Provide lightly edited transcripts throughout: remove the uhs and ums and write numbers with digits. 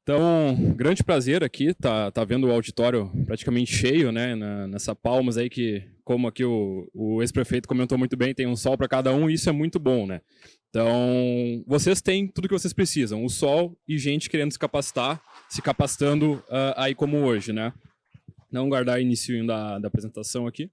Então, grande prazer aqui, tá vendo o auditório praticamente cheio, né, nessa Palmas aí que, como aqui o ex-prefeito comentou muito bem, tem um sol para cada um e isso é muito bom, né? Então, vocês têm tudo que vocês precisam, o sol e gente querendo se capacitar, se capacitando aí como hoje, né? Vamos guardar o início da apresentação aqui.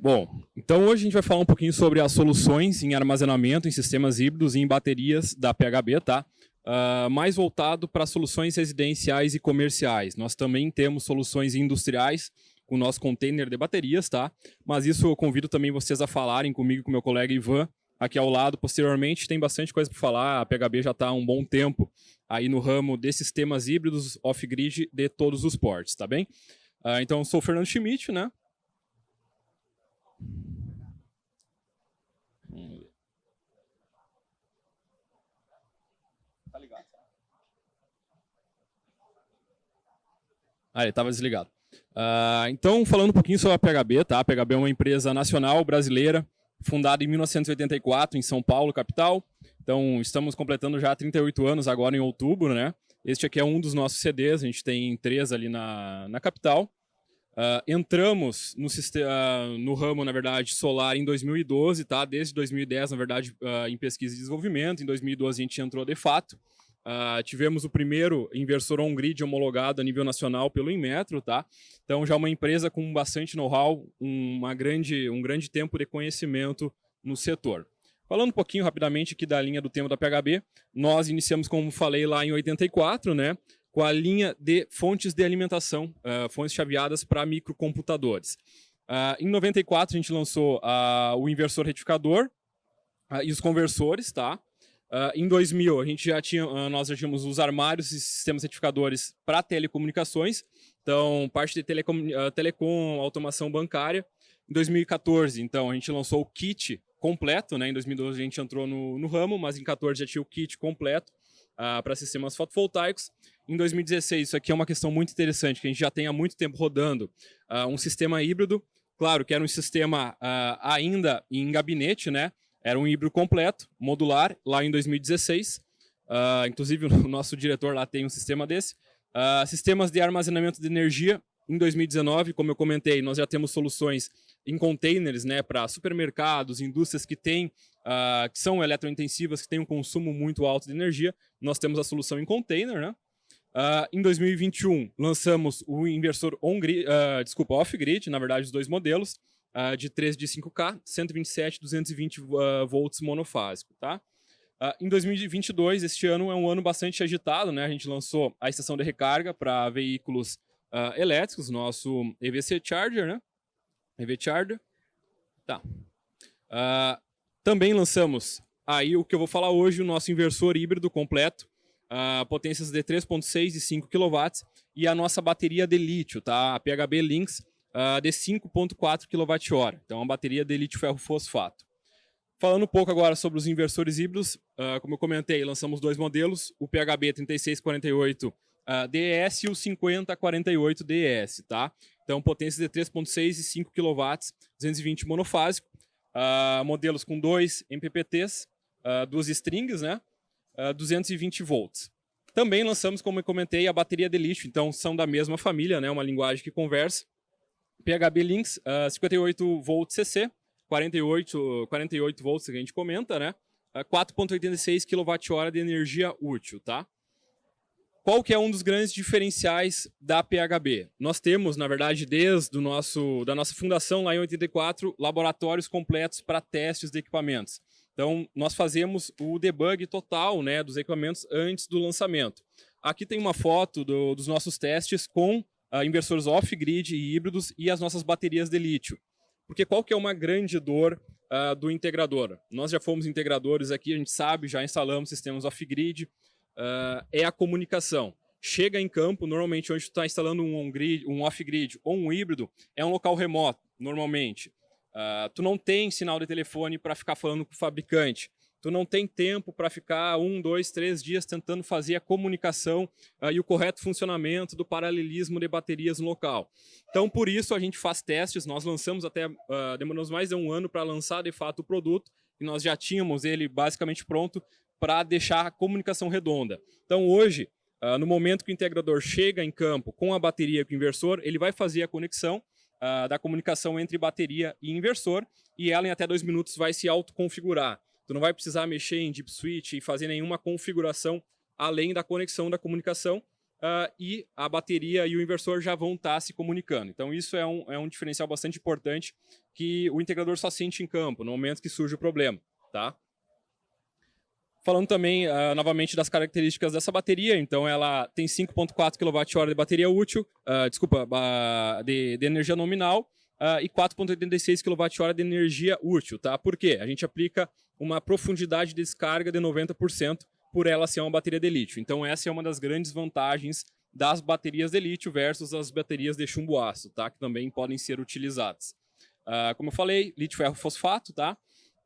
Bom, então hoje a gente vai falar um pouquinho sobre as soluções em armazenamento, em sistemas híbridos e em baterias da PHB, tá? Mais voltado para soluções residenciais e comerciais. Nós também temos soluções industriais com o nosso container de baterias, tá? Mas isso eu convido também vocês a falarem comigo e com o meu colega Ivan aqui ao lado posteriormente. Tem bastante coisa para falar, a PHB já está há um bom tempo aí no ramo de sistemas híbridos off-grid de todos os portes, tá bem? Então, eu sou o Fernando Schmidt, né? Tá ligado? Ele estava desligado. Então, falando um pouquinho sobre a PHB, tá? A PHB é uma empresa nacional brasileira, fundada em 1984 em São Paulo, capital. Então, estamos completando já 38 anos agora em outubro, né? Este aqui é um dos nossos CDs, a gente tem 3 ali na capital. Entramos no ramo, na verdade, solar em 2012, tá? Desde 2010, na verdade, em pesquisa e desenvolvimento. Em 2012 a gente entrou de fato. Tivemos o primeiro inversor on-grid homologado a nível nacional pelo Inmetro, tá? Então já uma empresa com bastante know-how, um grande tempo de conhecimento no setor. Falando um pouquinho rapidamente aqui da linha do tema da PHB, nós iniciamos, como falei, lá em 84, né? Com a linha de fontes de alimentação, fontes chaveadas para microcomputadores. Em 94 a gente lançou o inversor retificador e os conversores, tá? Em 2000 nós já tínhamos os armários e sistemas retificadores para telecomunicações, então parte de telecom, automação bancária. Em 2014, então, a gente lançou o kit completo, né? Em 2012 a gente entrou no ramo, mas em 2014 já tinha o kit completo para sistemas fotovoltaicos. Em 2016, isso aqui é uma questão muito interessante, que a gente já tem há muito tempo rodando um sistema híbrido. Claro que era um sistema ainda em gabinete, né? Era um híbrido completo, modular, lá em 2016. Inclusive, o nosso diretor lá tem um sistema desse. Sistemas de armazenamento de energia, em 2019, como eu comentei, nós já temos soluções em containers, né, para supermercados, indústrias que são eletrointensivas, que têm um consumo muito alto de energia. Nós temos a solução em container, né? Em 2021, lançamos o inversor off-grid, na verdade, os dois modelos, de 3 de 5K, 127, 220 volts monofásico, tá? Em 2022, este ano é um ano bastante agitado, né? A gente lançou a estação de recarga para veículos elétricos, nosso EVC Charger, né? EV Charger. Tá. Também lançamos aí o que eu vou falar hoje, o nosso inversor híbrido completo, potências de 3.6 e 5 kW e a nossa bateria de lítio, tá? A PHB Lynx de 5.4 kWh. Então, uma bateria de lítio ferro fosfato. Falando um pouco agora sobre os inversores híbridos, como eu comentei, lançamos 2 modelos, o PHB 3648 DES e o 5048 DES, tá? Então, potências de 3.6 e 5 kW, 220 monofásico, modelos com 2 MPPTs, 2 strings, né? 220 volts. Também lançamos, como eu comentei, a bateria de lítio, então são da mesma família, né? Uma linguagem que conversa. PHB Lynx, 58 volts CC, 48 volts que a gente comenta, né? 4.86 kWh de energia útil, tá? Qual que é um dos grandes diferenciais da PHB? Nós temos, na verdade, desde da nossa fundação lá em 84, laboratórios completos para testes de equipamentos. Então, nós fazemos o debug total, né, dos equipamentos antes do lançamento. Aqui tem uma foto dos nossos testes com inversores off-grid e híbridos e as nossas baterias de lítio. Porque qual que é uma grande dor do integrador? Nós já fomos integradores aqui, a gente sabe, já instalamos sistemas off-grid, é a comunicação. Chega em campo, normalmente onde tu está instalando um off-grid ou um híbrido, é um local remoto, normalmente. Tu não tem sinal de telefone para ficar falando com o fabricante. Tu não tem tempo para ficar 1, 2, 3 dias tentando fazer a comunicação e o correto funcionamento do paralelismo de baterias no local. Então, por isso, a gente faz testes. Nós lançamos até, demoramos mais de 1 ano para lançar, de fato, o produto. E nós já tínhamos ele basicamente pronto para deixar a comunicação redonda. Então, hoje, no momento que o integrador chega em campo com a bateria e com o inversor, ele vai fazer a conexão da comunicação entre bateria e inversor, e ela em até 2 minutos vai se autoconfigurar. Tu não vai precisar mexer em deep switch e fazer nenhuma configuração além da conexão da comunicação, e a bateria e o inversor já vão estar se comunicando. Então isso é um diferencial bastante importante que o integrador só sente em campo, no momento que surge o problema. Tá? Falando também, novamente, das características dessa bateria, então ela tem 5,4 kWh de bateria útil, de energia nominal, e 4,86 kWh de energia útil. Tá? Por quê? A gente aplica uma profundidade de descarga de 90% por ela ser uma bateria de lítio. Então essa é uma das grandes vantagens das baterias de lítio versus as baterias de chumbo-aço, tá? Que também podem ser utilizadas. Como eu falei, lítio ferro fosfato, tá?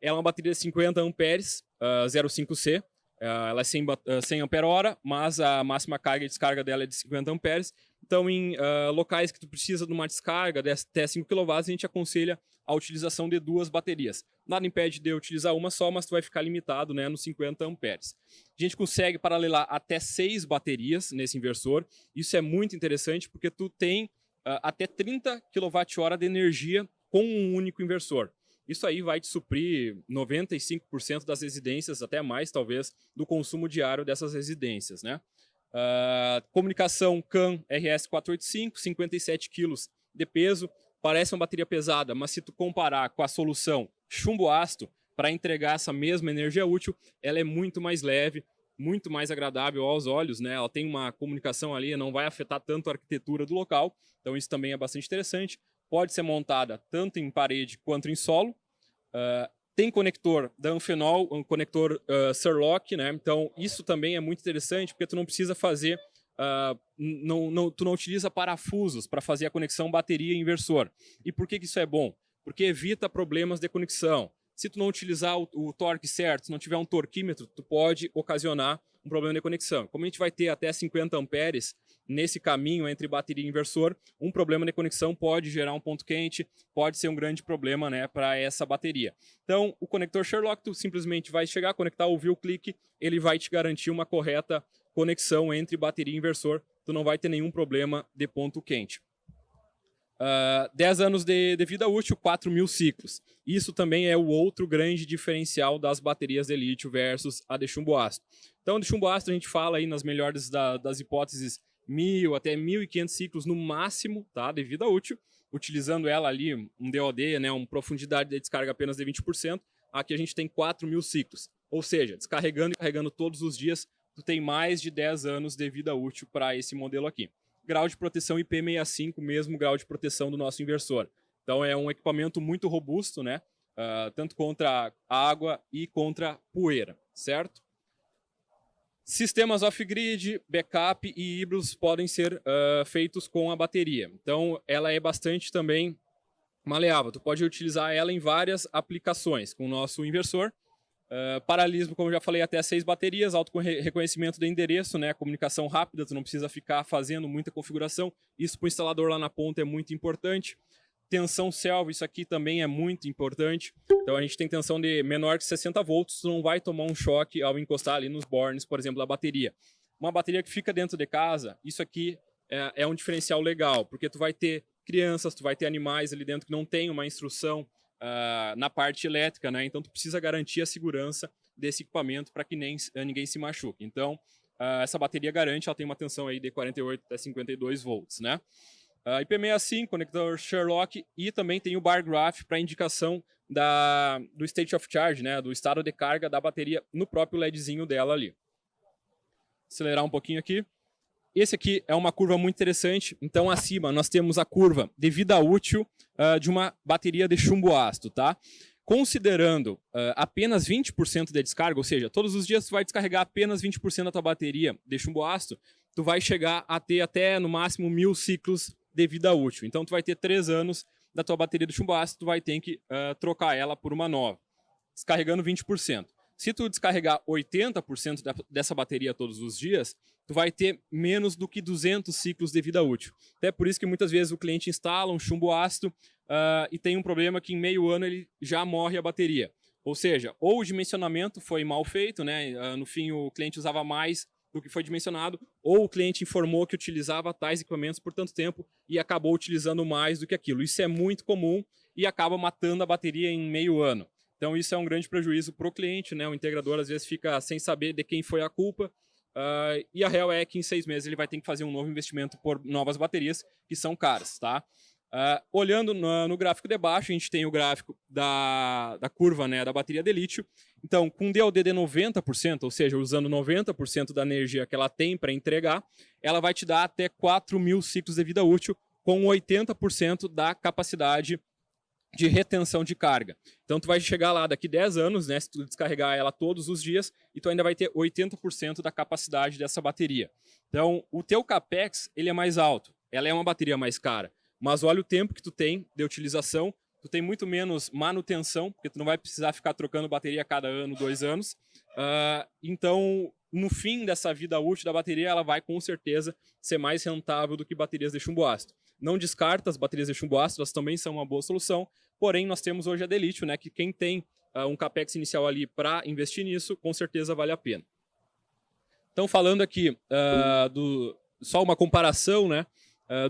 Ela é uma bateria de 50 amperes, 0,5C. Ela é 100 ampere-hora, mas a máxima carga e descarga dela é de 50 amperes. Então, em locais que tu precisa de uma descarga de até 5 kW, a gente aconselha a utilização de 2 baterias. Nada impede de utilizar uma só, mas tu vai ficar limitado, né, nos 50 amperes. A gente consegue paralelar até 6 baterias nesse inversor. Isso é muito interessante porque tu tem até 30 kWh de energia com um único inversor. Isso aí vai te suprir 95% das residências, até mais talvez, do consumo diário dessas residências, né? Comunicação CAN RS485, 57 kg de peso, parece uma bateria pesada, mas se tu comparar com a solução chumbo-ácido para entregar essa mesma energia útil, ela é muito mais leve, muito mais agradável aos olhos, né? Ela tem uma comunicação ali, não vai afetar tanto a arquitetura do local, então isso também é bastante interessante. Pode ser montada tanto em parede quanto em solo. Tem conector da Amphenol, um conector Surlock, né? Então isso também é muito interessante porque tu não precisa fazer, tu não utiliza parafusos para fazer a conexão bateria e inversor. E por que isso é bom? Porque evita problemas de conexão. Se tu não utilizar o torque certo, se não tiver um torquímetro, tu pode ocasionar um problema de conexão. Como a gente vai ter até 50 amperes nesse caminho entre bateria e inversor, um problema de conexão pode gerar um ponto quente, pode ser um grande problema, né, para essa bateria. Então, o conector Sherlock, tu simplesmente vai chegar, conectar, ouvir o clique, ele vai te garantir uma correta conexão entre bateria e inversor, tu não vai ter nenhum problema de ponto quente. 10 anos de vida útil, 4.000 ciclos. Isso também é o outro grande diferencial das baterias de lítio versus a de chumbo ácido. Então, de chumbo ácido a gente fala aí nas melhores das hipóteses 1.000 até 1.500 ciclos no máximo, tá, de vida útil, utilizando ela ali, um DOD, né, uma profundidade de descarga apenas de 20%. Aqui a gente tem 4.000 ciclos. Ou seja, descarregando e carregando todos os dias, tu tem mais de 10 anos de vida útil para esse modelo aqui. Grau de proteção IP65, mesmo grau de proteção do nosso inversor. Então é um equipamento muito robusto, né? Tanto contra água e contra poeira, certo? Sistemas off-grid, backup e híbridos podem ser feitos com a bateria. Então ela é bastante também maleável. Tu pode utilizar ela em várias aplicações com o nosso inversor. Paralelismo, como eu já falei, até 6 baterias, auto-reconhecimento de endereço, né? Comunicação rápida, tu não precisa ficar fazendo muita configuração. Isso para o instalador lá na ponta é muito importante. Tensão selva, isso aqui também é muito importante. Então a gente tem tensão de menor que 60 volts, tu não vai tomar um choque ao encostar ali nos bornes, por exemplo, da bateria. Uma bateria que fica dentro de casa, isso aqui é um diferencial legal, porque tu vai ter crianças, tu vai ter animais ali dentro que não tem uma instrução na parte elétrica, né? Então tu precisa garantir a segurança desse equipamento para que ninguém se machuque. Então essa bateria garante, ela tem uma tensão aí de 48 até 52 volts, né? IP65, conector Sherlock, e também tem o bar graph para indicação do state of charge, né? Do estado de carga da bateria no próprio LEDzinho dela ali. Acelerar um pouquinho aqui. esse aqui é uma curva muito interessante. Então, acima nós temos a curva de vida útil de uma bateria de chumbo ácido, tá? Considerando apenas 20% de descarga, ou seja, todos os dias tu vai descarregar apenas 20% da tua bateria de chumbo ácido, tu vai chegar a ter até, no máximo, 1000 ciclos de vida útil. Então, tu vai ter 3 anos da tua bateria de chumbo ácido, tu vai ter que trocar ela por uma nova, descarregando 20%. Se tu descarregar 80% dessa bateria todos os dias, tu vai ter menos do que 200 ciclos de vida útil. Até por isso que muitas vezes o cliente instala um chumbo ácido e tem um problema que em meio ano ele já morre a bateria. Ou seja, ou o dimensionamento foi mal feito, né? No fim o cliente usava mais do que foi dimensionado, ou o cliente informou que utilizava tais equipamentos por tanto tempo e acabou utilizando mais do que aquilo. Isso é muito comum e acaba matando a bateria em meio ano. Então isso é um grande prejuízo para o cliente, né? O integrador às vezes fica sem saber de quem foi a culpa e a real é que em 6 meses ele vai ter que fazer um novo investimento por novas baterias que são caras, tá? Olhando no gráfico de baixo, a gente tem o gráfico da curva, né, da bateria de lítio. Então, com DOD de 90%, ou seja, usando 90% da energia que ela tem para entregar, ela vai te dar até 4.000 ciclos de vida útil com 80% da capacidade de retenção de carga. Então, tu vai chegar lá daqui 10 anos, né, se tu descarregar ela todos os dias, e tu ainda vai ter 80% da capacidade dessa bateria. Então, o teu CAPEX, ele é mais alto, ela é uma bateria mais cara, mas olha o tempo que tu tem de utilização, tu tem muito menos manutenção, porque tu não vai precisar ficar trocando bateria a cada ano, 2 anos. Então, no fim dessa vida útil da bateria, ela vai com certeza ser mais rentável do que baterias de chumbo ácido. Não descarta as baterias de chumbo ácido, elas também são uma boa solução, porém nós temos hoje a de lítio, né, que quem tem um CAPEX inicial ali para investir nisso, com certeza vale a pena. Então, falando aqui só uma comparação, né,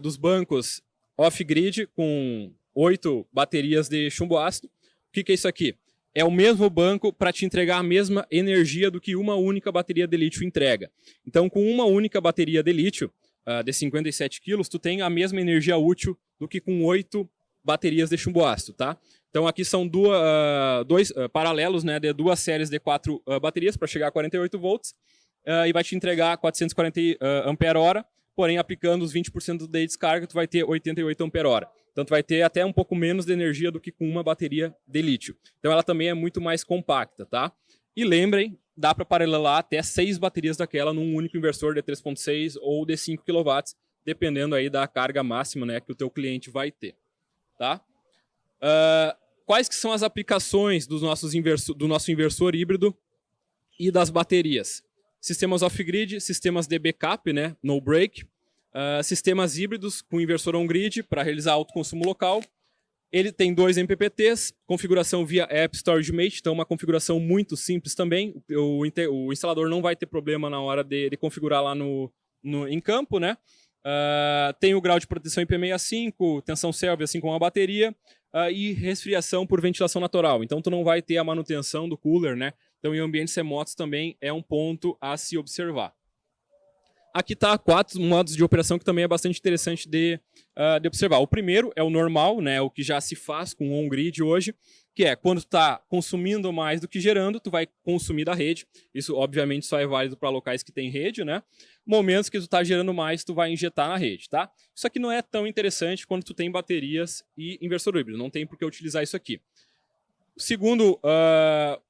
dos bancos off-grid com 8 baterias de chumbo ácido. O que é isso aqui? É o mesmo banco para te entregar a mesma energia do que uma única bateria de lítio entrega. Então, com uma única bateria de lítio, de 57 quilos, tu tem a mesma energia útil do que com 8 baterias de chumbo ácido, tá? Então, aqui são dois paralelos, né, de 2 séries de 4 baterias para chegar a 48 volts e vai te entregar 440 ampere-hora, porém, aplicando os 20% de descarga, tu vai ter 88 ampere-hora. Então, tu vai ter até um pouco menos de energia do que com uma bateria de lítio. Então, ela também é muito mais compacta, tá? E lembrem, dá para paralelar até 6 baterias daquela num único inversor de 3.6 ou de 5 kW, dependendo aí da carga máxima, né, que o teu cliente vai ter, tá? Quais que são as aplicações do nosso inversor híbrido e das baterias? Sistemas off-grid, sistemas de backup, né, no break, sistemas híbridos com inversor on-grid para realizar autoconsumo local. Ele tem 2 MPPTs, configuração via App Storage Mate, então uma configuração muito simples também. O instalador não vai ter problema na hora de configurar lá em campo, né? Tem o grau de proteção IP65, tensão Celsius, assim como a bateria, e resfriação por ventilação natural. Então, tu não vai ter a manutenção do cooler, né? Então, em ambientes remotos também é um ponto a se observar. Aqui está 4 modos de operação que também é bastante interessante de observar. O primeiro é o normal, né, o que já se faz com o on-grid hoje, que é quando tu está consumindo mais do que gerando, tu vai consumir da rede. Isso, obviamente, só é válido para locais que tem rede, né? Momentos que tu está gerando mais, tu vai injetar na rede, tá? Isso aqui não é tão interessante quando tu tem baterias e inversor híbrido. Não tem por que utilizar isso aqui. O segundo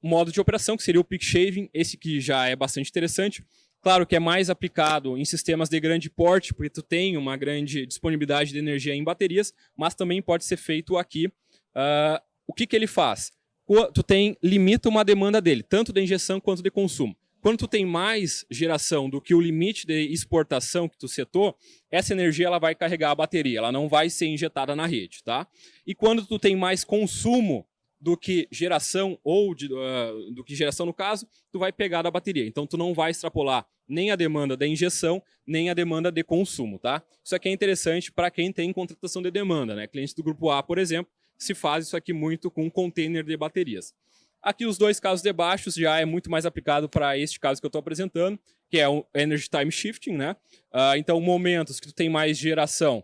modo de operação, que seria o peak shaving, esse que já é bastante interessante. Claro que é mais aplicado em sistemas de grande porte, porque tu tem uma grande disponibilidade de energia em baterias, mas também pode ser feito aqui. O que ele faz? Tu limita uma demanda dele, tanto de injeção quanto de consumo. Quando tu tem mais geração do que o limite de exportação que tu setou, essa energia ela vai carregar a bateria, ela não vai ser injetada na rede, tá? E quando tu tem mais consumo do que geração, do que geração no caso, tu vai pegar da bateria. Então, tu não vai extrapolar nem a demanda da injeção, nem a demanda de consumo, tá? Isso aqui é interessante para quem tem contratação de demanda, né? Clientes do grupo A, por exemplo, se faz isso aqui muito com container de baterias. Aqui os 2 casos de baixo já é muito mais aplicado para este caso que eu estou apresentando, que é o Energy Time Shifting, né? Então, momentos que tu tem mais geração,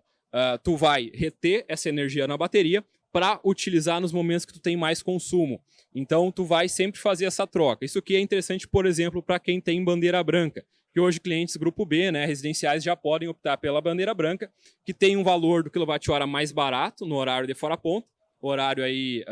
tu vai reter essa energia na bateria para utilizar nos momentos que tu tem mais consumo. Então, tu vai sempre fazer essa troca. Isso aqui é interessante, por exemplo, para quem tem bandeira branca, que hoje clientes grupo B, né, residenciais, já podem optar pela bandeira branca, que tem um valor do quilowatt-hora mais barato no horário de fora ponta. Horário aí,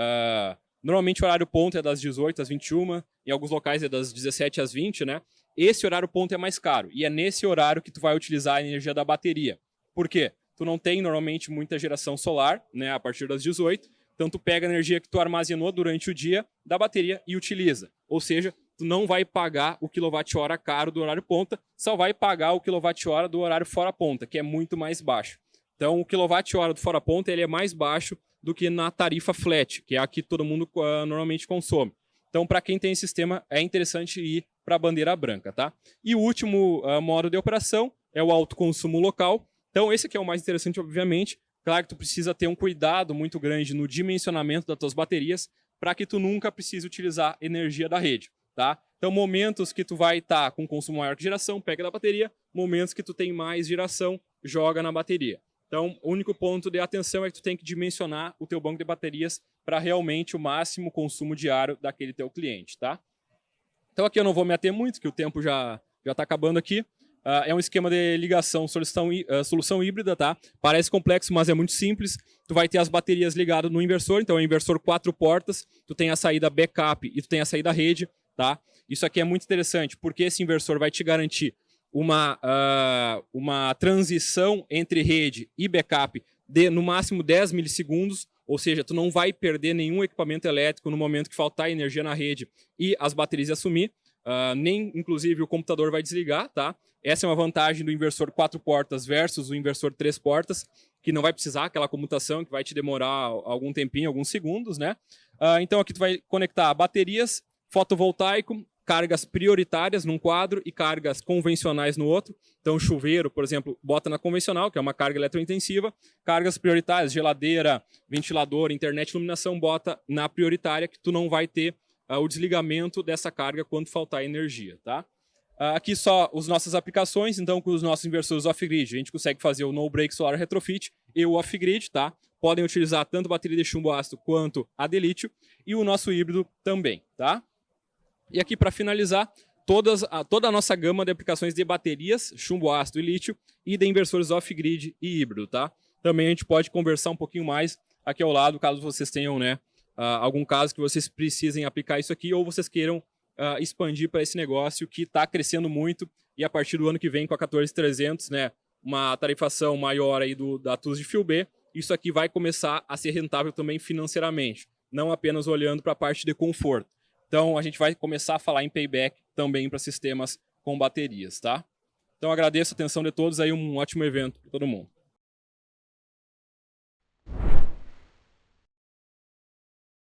normalmente o horário ponto é das 18 às 21, em alguns locais é das 17 às 20, né? Esse horário ponto é mais caro, e é nesse horário que tu vai utilizar a energia da bateria. Por quê? Tu não tem normalmente muita geração solar, né, a partir das 18, então tu pega a energia que tu armazenou durante o dia da bateria e utiliza. Ou seja, tu não vai pagar o quilowatt-hora caro do horário ponta, só vai pagar o quilowatt-hora do horário fora ponta, que é muito mais baixo. Então o quilowatt-hora do fora ponta ele é mais baixo do que na tarifa flat, que é a que todo mundo normalmente consome. Então, para quem tem sistema, é interessante ir para a bandeira branca, tá? E o último modo de operação é o autoconsumo local. Então, esse aqui é o mais interessante, obviamente. Claro que tu precisa ter um cuidado muito grande no dimensionamento das tuas baterias para que tu nunca precise utilizar energia da rede, tá? Então, momentos que tu vai estar com consumo maior que geração, pega da bateria. Momentos que tu tem mais geração, joga na bateria. Então, o único ponto de atenção é que tu tem que dimensionar o teu banco de baterias para realmente o máximo consumo diário daquele teu cliente, tá? Então, aqui eu não vou me ater muito, que o tempo já está acabando aqui. É um esquema de ligação, solução híbrida, tá? Parece complexo, mas é muito simples. Tu vai ter as baterias ligadas no inversor, então é um inversor 4 portas, tu tem a saída backup e tu tem a saída rede, tá? Isso aqui é muito interessante, porque esse inversor vai te garantir uma transição entre rede e backup de no máximo 10 milissegundos, ou seja, tu não vai perder nenhum equipamento elétrico no momento que faltar energia na rede e as baterias assumir, nem inclusive o computador vai desligar, tá? Essa é uma vantagem do inversor 4 portas versus o inversor 3 portas, que não vai precisar aquela comutação que vai te demorar algum tempinho, alguns segundos, né? Então aqui tu vai conectar baterias, fotovoltaico, cargas prioritárias num quadro e cargas convencionais no outro. Então, chuveiro, por exemplo, bota na convencional, que é uma carga eletrointensiva. Cargas prioritárias, geladeira, ventilador, internet, iluminação, bota na prioritária, que tu não vai ter o desligamento dessa carga quando faltar energia, tá? Aqui só as nossas aplicações, então com os nossos inversores off-grid, a gente consegue fazer o no-break solar retrofit e o off-grid, tá? Podem utilizar tanto bateria de chumbo ácido quanto a de lítio e o nosso híbrido também, tá? E aqui, para finalizar, toda a nossa gama de aplicações de baterias, chumbo ácido e lítio, e de inversores off-grid e híbrido, tá? Também a gente pode conversar um pouquinho mais aqui ao lado, caso vocês tenham, né, algum caso que vocês precisem aplicar isso aqui, ou vocês queiram expandir para esse negócio que está crescendo muito, e a partir do ano que vem, com a 14300, né, uma tarifação maior aí da TUS de Fio B, isso aqui vai começar a ser rentável também financeiramente, não apenas olhando para a parte de conforto. Então, a gente vai começar a falar em payback também para sistemas com baterias, tá? Então, agradeço a atenção de todos, aí um ótimo evento para todo mundo.